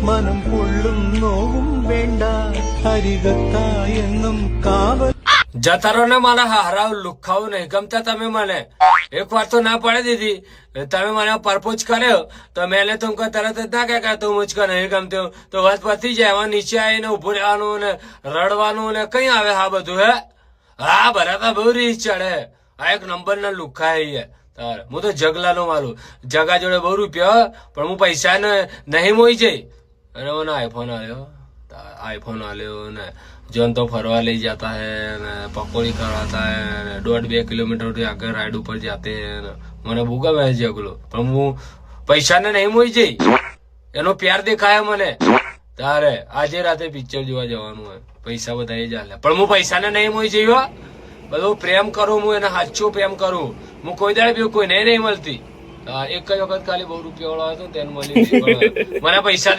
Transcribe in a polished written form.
മനം പൊള്ളും നോവും വേണ്ട അരികത്തായെന്നും കാവൽ જતા રહો ને મારા હારાવ લુખાવું નહીં ગમતા તમે મને એક વાર તો ના પાડી દીધી તમે મને પરપોઝ કર્યો તો મેં तुमको તરત જ ના કહે તું મુझको નહીં ગમતો તો વાત પતી જાય એમાં નીચે આવીને ઉભું રહેવાનું ને રડવાનું ને કઈ આવે આ બધું હે હા બરાબર બહુ રીસ ચડે આ એક નંબર ના લુખા હે તારે હું તો જગલા નો મારું જગા જોડે બહુ રૂપિયા પણ હું પૈસા ને નહીં મોઈ જઈ અને મને આઈફોન આલ્યો ને જોન તો फरवा ले जाता है पकौड़ी कराता है 1.5-2 किलोमीटर आगे राइड ऊपर जाते हैं મને બહુ ગમે જગલો પણ હું પૈસા ને નહીં મોઈ જઈ એનો પ્યાર દેખાય મને તારે આજે રાતે પિક્ચર જોવા જવાનું હોય પૈસા બધા ચાલે પણ હું પૈસા ને નહીં મોઈ જઈ બધું પ્રેમ કરું હું એને સાચો પ્રેમ કરું હું કોઈ દાડે બી કોઈ નહીં મળતી એક જ વખત ખાલી બહુ રૂપિયા વાળો હતો તેને મળી મને પૈસા